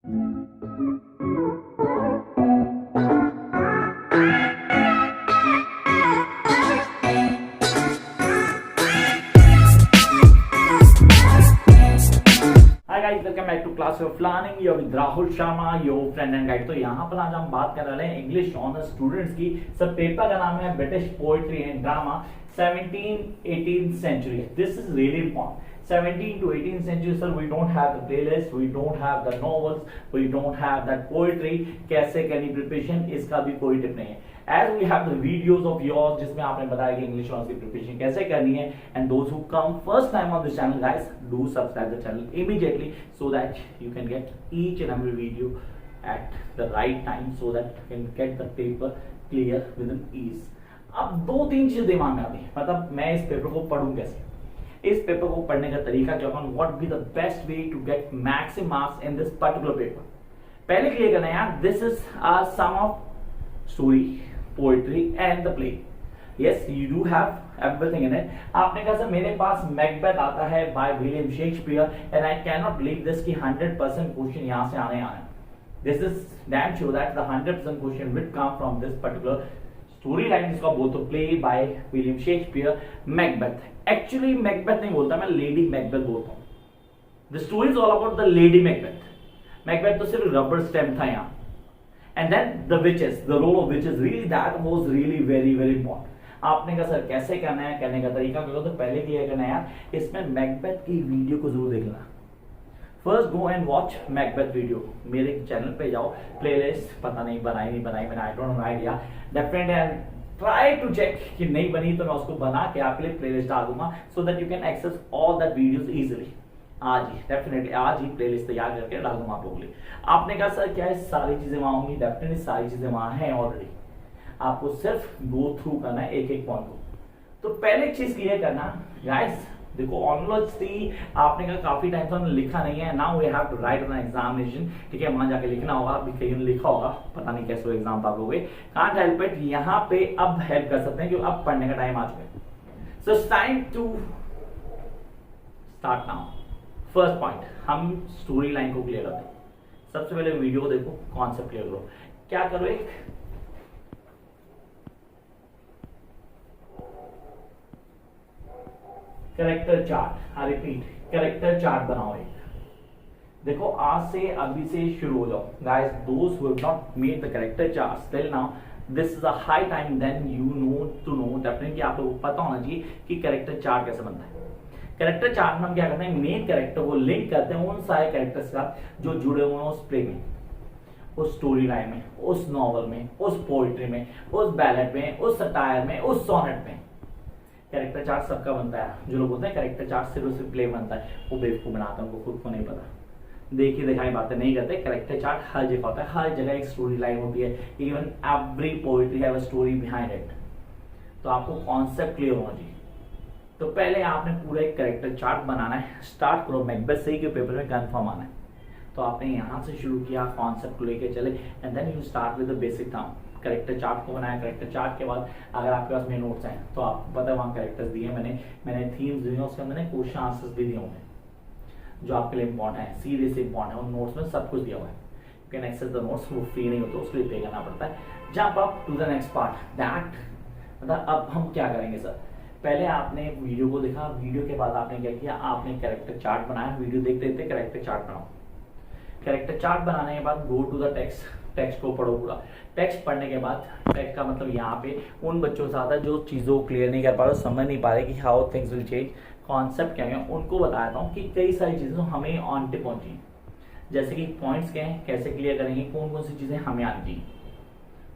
Hi guys, welcome back to class of learning your with Rahul Sharma, your friend and guide. तो यहाँ पर आज हम बात कर रहे हैं इंग्लिश ऑनर्स स्टूडेंट्स की। सब पेपर का नाम है British poetry and drama 17th-18th century. This is really important. 17th to 18th century, sir, we don't have the playlist, we don't have the novels, we don't have that poetry. कैसे करनी preparation, इसका भी कोई tip नहीं है। As we have the videos of yours जिसमें आपने बताया कि इंग्लिश ऑनर्स की प्रिपरेशन कैसे करनी है, and those who come first time on this channel, guys, do subscribe the channel immediately so that you can get each and every video at the right time so that you can get the paper clear within ease. अब दो तीन चीजें दिमाग में आती है, मतलब मैं इस पेपर को पढ़ूं कैसे, इस पेपर को पढ़ने का तरीका क्या होगा, what be the best way to get maximum marks in this particular paper. पहले क्लियर करना है यार, this is a some of story, poetry and the play. Yes, you do have everything in it. आपने कहा sir मेरे पास Macbeth आता है by William Shakespeare and I can not believe this कि 100% क्वेश्चन यहां से आने आए। This is damn sure that the 100% question will come from this particular story line, जिसका बोलते play by William Shakespeare, Macbeth. Actually Macbeth नहीं बोलता मैं, लेडी मैकबेथ बोलता हूं। The story is all about the lady Macbeth. Macbeth तो सिर्फ rubber stamp था यहाँ। And then the witches, the role of witches, really that was really very very important. आपने कहा सर कैसे करना है, करने का तरीका क्या होता है, तो पहले क्लियर करना है यार, इसमें मैकबेथ की वीडियो को जरूर देखना। First go and watch Macbeth video. मेरे चैनल पे जाओ, प्लेलिस्ट पता नहीं बनाई नहीं बनाई मैंने, I don't know idea, definitely try to check कि नहीं बनी तो मैं उसको बना के आपके लिए प्लेलिस्ट डाल दूंगा so that you can access all that videos easily. आज ही डेफिनेटली आज ही प्लेलिस्ट तैयार करके डाल दूंगा आप लोगों के लिए। आपने कहा सर क्या है सारी चीजें वहां होंगी, डेफिनेटली सारी चीजें वहां हैं ऑलरेडी, आपको सिर्फ गो थ्रू करना है एक एक पॉइंट को। तो पहले एक चीज क्लियर करना गाइस, देखो ऑनवर्ड्स आपने कहा काफी टाइम से हमने लिखा नहीं है, now we have to write on examination, ठीक है, वहां जाके लिखना होगा। अभी कहीं लिखा होगा, पता नहीं कैसे एग्जाम आप लोगे, कांट हेल्प इट। यहाँ पे अब हेल्प कर सकते हैं क्योंकि अब पढ़ने का टाइम आ चुका है। So it's time to start now. First point, हम स्टोरी लाइन को क्लियर करते हैं। सबसे पहले वीडियो को देखो, कॉन्सेप्ट क्लियर करो। क्या करो, एक character chart, I repeat, character chart बनाओ एक। देखो आज से अभी से शुरू हो जाओ गाइस, दोस्त who have not made the character charts till now, this is a high time then you know to know, definitely आप लोगों को पता होना चाहिए कि कैरेक्टर चार्ट कैसे बनता है। कैरेक्टर चार्ट में हम क्या करते हैं, मेन कैरेक्टर को लिंक करते हैं उन सारे कैरेक्टर्स का जो जुड़े हुए हैं उस प्ले में, उस स्टोरी लाइन में, उस नॉवल में, उस पोएट्री में, उस बैलेट में, उस सटायर में, उस सोनेट में। कैरेक्टर चार्ट सबका बनता है। जो लोग बोलते हैं कैरेक्टर चार्ट सिर्फ प्ले बनता है, वो बेवकूफ बनाते हैं, उनको खुद को नहीं पता, देखी दिखाई बातें नहीं करते। कैरेक्टर चार्ट हर जगह होता है, हर जगह एक स्टोरी लाइन होती है, even every poetry have a story behind it. तो आपको कॉन्सेप्ट क्लियर होना चाहिए। तो पहले आपने पूरा एक कैरेक्टर चार्ट बनाना है। स्टार्ट करो मैकबेथ से ही कि पेपर में कंफर्म आना है। तो आपने यहाँ से शुरू किया, कॉन्सेप्ट को लेकर चले and then you start with the basic term. Character chart को बनाया, कैरेक्टर चार्ट के बाद अगर आपके पास मेरे नोट्स हैं तो आपको पता है वहाँ कैरेक्टर्स दिए मैंने थीम्स दिए, उसके अंदर क्वेश्चन आंसर्स भी दिए होंगे जो आपके लिए इंपॉर्टेंट है, सीरियस इंपॉर्टेंट है। उन नोट्स में सब कुछ दिया हुआ है, you can access the notes, वो फ्री नहीं होता, उसके लिए पे करना पड़ता है। Jump up to the next part, that मतलब अब हम क्या करेंगे सर, पहले आपने वीडियो को देखा, वीडियो के बाद आपने क्या किया, आपने कैरेक्टर चार्ट बनाया। वीडियो देखते देखते कैरेक्टर चार्ट बनाओ। कैरेक्टर चार्ट बनाने के बाद go to the text, text को पढ़ो पूरा। टेक्स्ट पढ़ने के बाद, टेक्स्ट का मतलब यहाँ पे उन बच्चों के साथ है जो चीज़ों को क्लियर नहीं कर पा रहे, समझ नहीं पा रहे कि how things will change, concept क्या है, उनको बताता हूँ कि कई सारी चीज़ें हमें ऑन टिप पहुंची, जैसे कि पॉइंट्स क्या हैं, कैसे क्लियर करेंगे, कौन कौन सी चीज़ें हमें आनी चाहिए।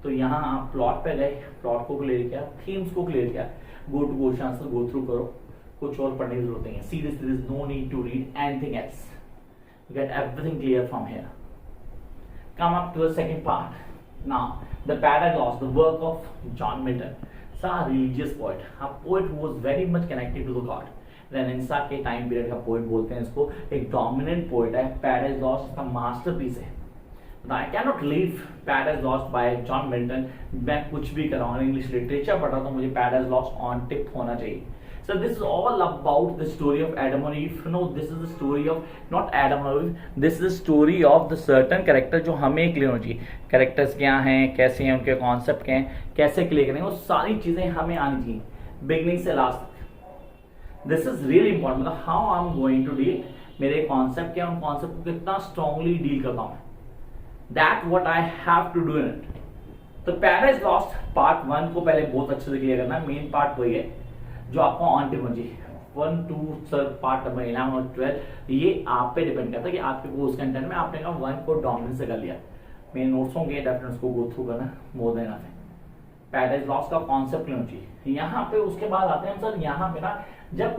तो यहाँ आप प्लॉट पे गए, प्लॉट को क्लियर किया, थीम्स को क्लियर किया, go to question answer go through करो, कुछ और पढ़ने की जरूरत नहीं है। Serious, there is no need to read anything else, get everything clear from here. Come up to the second part. Now, the Paradise Lost, the work of John Milton. He's a religious poet, a poet who was very much connected to the God. Renaissance के time period का poet बोलते हैं इसको, एक dominant poet है। Paradise lost इसका masterpiece है। आई can not leave paradise lost by John Milton. मैं कुछ भी कर रहा हूँ, इंग्लिश लिटरेचर पढ़ रहा हूँ तो मुझे पैराडाइज लॉस्ट ऑन टिप होना चाहिए। So this is all about the story of Adam and Eve. No, this is the story of not Adam and Eve. This is the story of the certain character जो हमें clear होनी चाहिए. Characters क्या हैं, कैसे हैं, उनके concept क्या हैं, कैसे क्लियर करेंगे, वो सारी चीजें हमें आनी चाहिए बिगनिंग से लास्ट तक. This is really important. मतलब how I am going to deal, मेरे कॉन्सेप्ट क्या, उन कॉन्सेप्ट को कितना स्ट्रांगली डील करता हूं. That what I have to do in it. तो पैराडाइज लॉस्ट पार्ट 1 को पहले बहुत अच्छे से क्लियर करना. मेन पार्ट वही है जो आपको ऑन्टोलॉजी 1, 2 पार्ट नंबर 11 और 12 ये आप पे डिपेंड करता है कि आपके कोर्स कंटेंट में आपने कहा 1 को डोमिनेंस से कर लिया. मेरे नोट्स होंगे डेफिनेटली उसको गो थ्रू करना more than nothing. Paradise lost का कॉन्सेप्ट लेना चाहिए यहाँ पे. उसके बाद आते हैं सर यहाँ पे ना, जब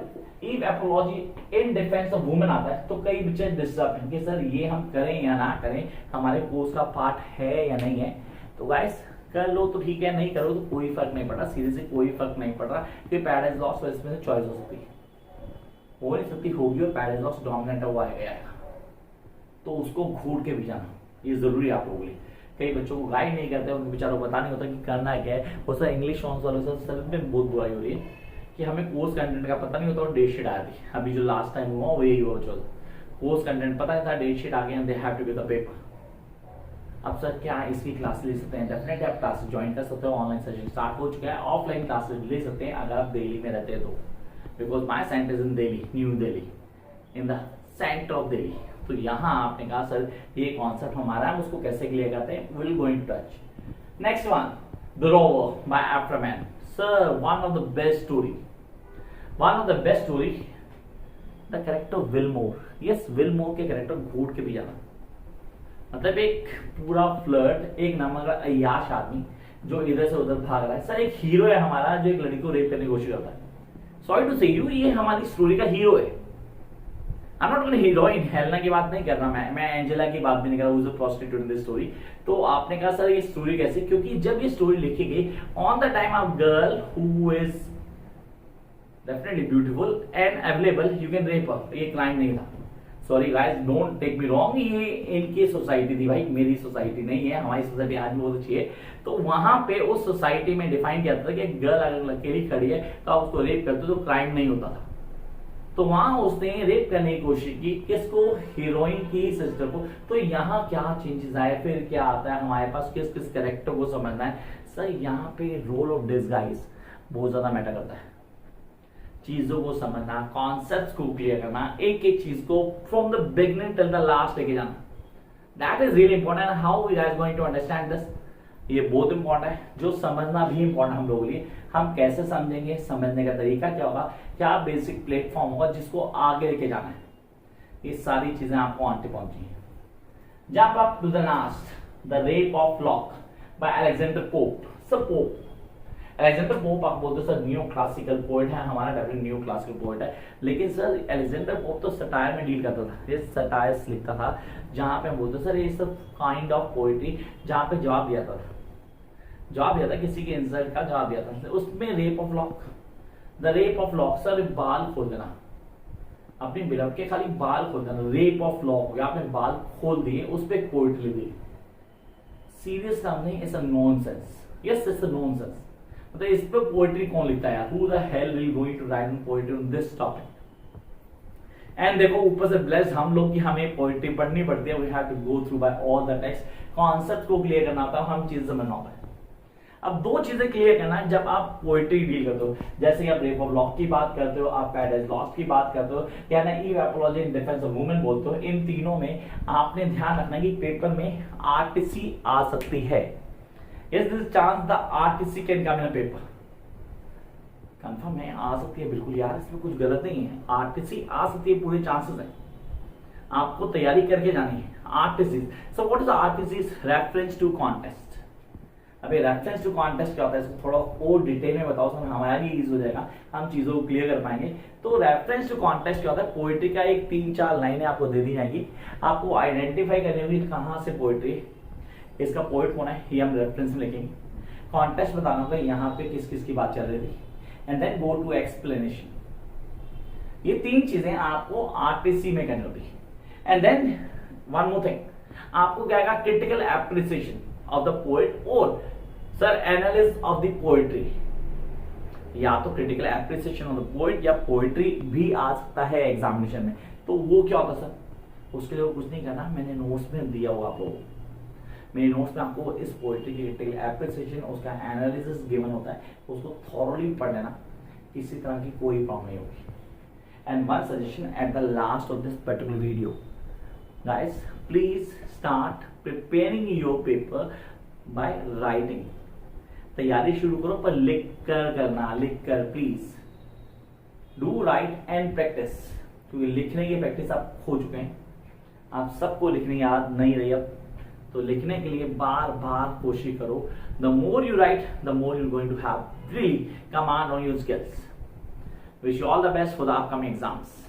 Eve apology in defence of women आता है तो कई बच्चे डिस्टर्ब हैं कि सर ये हम करें या ना करें, हमारे कोर्स का पार्ट है या नहीं है. तो गाइस कर लो तो ठीक है, नहीं करो तो कोई फर्क नहीं पड़ रहा. सीरियसली कोई फर्क नहीं पड़ रहा कि पैराडाइज लॉस्ट और इसमें से चॉइस हो सकती है, हो नहीं सकती, होगी और पैराडाइज लॉस्ट डोमिनेंट हुआ आएगा, तो उसको घूट के भी जाना ये जरूरी है आप लोगों के लिए. कई बच्चों को गाइड नहीं करते, उनके बेचारों को पता नहीं होता कि करना क्या है. और सर इंग्लिश ऑन वालों सर में बहुत बुराई हो रही है कि हमें कोर्स कंटेंट का पता नहीं होता और डेट शीट आ रही. अभी जो लास्ट टाइम हुआ वो यही हुआ. चलो कोर्स कंटेंट पता था, डेट शीट आ गया, they have to give the paper. अब सर क्या इसकी क्लास ले सकते हैं? डेफिनेटली आप क्लासेस ज्वाइन कर सकते हो. ऑनलाइन सेशन स्टार्ट हो चुका है, ऑफलाइन क्लासेस ले सकते हैं अगर आप दिल्ली में रहते हैं तो. Because my centre is in Delhi, new Delhi, in the centre of Delhi. तो यहाँ आपने कहा सर ये कॉन्सेप्ट हमारा है, उसको कैसे क्लियर करते हैं, will going to touch. Next one, the Rover by Afterman. Sir one of the best story, one of the best story, the character Willmore. Yes, Willmore के कैरेक्टर घूट के भी जाना. मतलब एक पूरा फ्लर्ट, एक नाम का अय्याश आदमी जो इधर से उधर भाग रहा है. सर एक हीरो है हमारा जो एक लड़की को रेप करने की कोशिश करता है. सॉरी टू से यू, ये हमारी स्टोरी का हीरो है. I am not going heroine, Helena की बात नहीं कर रहा मैं एंजेला की बात भी नहीं कर रहा, who is a prostitute in this story. तो आपने कहा सर ये स्टोरी कैसे, क्योंकि जब ये स्टोरी लिखी गई on the time of girl who is definitely beautiful and available, you can rape her. ये क्राइम नहीं था. Sorry guys, don't take me wrong, ये इनकी सोसाइटी थी भाई, मेरी सोसाइटी नहीं है. हमारी सोसाइटी आज भी बहुत अच्छी है. तो वहां पे उस सोसाइटी में डिफाइन किया था कि गर्ल अगर अकेली खड़ी है तो आप उसको रेप करते तो क्राइम नहीं होता था. तो वहां उसने रेप करने की कोशिश की, किसको, हीरोइन की सिस्टर को. तो यहाँ क्या चेंजेस आए, फिर क्या आता है हमारे पास, किस किस कैरेक्टर को समझना है. सर यहाँ पे रोल ऑफ डिसगाइज बहुत ज्यादा मैटर करता है. चीजों को समझना, कॉन्सेप्ट्स को क्लियर करना, एक एक चीज को from the beginning till the last लेके जाना. That is really important. How we are going to understand this, ये बहुत इंपॉर्टेंट है. जो समझना भी इंपॉर्टेंट हम लोगों के लिए. हम कैसे समझेंगे, समझने का तरीका क्या होगा, क्या बेसिक प्लेटफॉर्म होगा जिसको आगे लेके जाना है, ये सारी चीजें आपको आंटी पहुंची. Jump up to the last, the rape of lock by Alexander Pope. Sir Pope, Alexander Pope आप बोलते सर न्यू क्लासिकल पोएट है, हमारा डेफिनेटली न्यू क्लासिकल पोएट है. लेकिन सर अलेक्जेंडर पोप तो सटायर में डील करता था, ये सटायर्स लिखता था जहां पे हम बोलते सर ये सब काइंड ऑफ पोएट्री जहां पे जवाब दिया था, जवाब दिया था किसी के इंसल्ट का जवाब दिया था. उसमें rape of lock, the rape of lock, sir बाल खोल देना अपनी बिलव के, खाली बाल खोल देना, रेप ऑफ लॉक हो गया, आपने बाल खोल दिए, उस पर पोएट्री दी. सीरियस काम नहीं, it's a nonsense. Yes it's a nonsense. मतलब इस पे पोएट्री कौन लिखता है यार, who the hell will going to write poetry on this topic. And देखो ऊपर से ब्लेस्ड हम लोग की हमें पोएट्री पढ़नी पड़ती है, we have to go through by all the text. Concept को क्लियर करना होता है, हम चीज समझना होता है. अब दो चीजें क्लियर करना है जब आप पोएट्री डील करते हो, जैसे कि आप रेप ऑफ लॉक की बात करते हो, आप पैराडाइज लॉस्ट की बात करते हो, या ना Eve apology in defence of women बोलते हो. इन तीनों में आपने ध्यान रखना कि पेपर में आरटीसी आ सकती है. Yes, there is chance the RTC can come in a paper. Confirm है, आ सकती है बिल्कुल यार, इसमें कुछ गलत नहीं है. आरटीसी आ सकती है, पूरे चांसेस हैं. आपको तैयारी करके जानी है. RTC, so what is RTC? Reference to contest. अभी रेफरेंस टू कॉन्टेस्ट क्या होता है, इसको थोड़ा और डिटेल में बताओ, समझ हमारा भी इजी हो जाएगा, हम चीजों को क्लियर कर पाएंगे. तो रेफरेंस टू कॉन्टेस्ट क्या होता है, पोएट्री का एक 3-4 लाइनें आपको दे दी जाएगी, आपको आइडेंटिफाई करनी होगी कहां से पोएट्री, इसका पोएट कौन है, ये हम रेफरेंस में लिखेंगे. कॉन्टेक्स्ट बताना होगा यहाँ पे किस किस की बात चल रही थी, and then go to explanation. ये 3 चीजें आपको आरटीसी में करनी होती है. And then one more thing, आपको क्या आएगा, critical appreciation of the poet और sir analysis of the poetry. या तो critical appreciation of the poet या पोएट्री भी आ सकता है एग्जामिनेशन में। तो वो क्या होता सर, उसके लिए कुछ नहीं करना, मैंने नोट्स में दिया होगा आप लोगों को, मेरे नोट्स में आपको इस पोएट्री की क्रिटिकल एप्रिसिएशन उसका एनालिसिस गिवन होता है, उसको थॉरली पढ़ लेना, किसी तरह की कोई प्रॉब्लम नहीं होगी। And one suggestion at the last of this particular video, guys please start preparing your paper by writing. तैयारी शुरू करो पर लिख कर करना, लिख कर please do right and practice, क्योंकि लिखने की प्रैक्टिस आप खो चुके हैं, आप सबको लिखने याद नहीं रही अब, तो लिखने के लिए बार बार कोशिश करो। The more you write the more you going to have really command on your skills. Wish you all the best for the upcoming exams.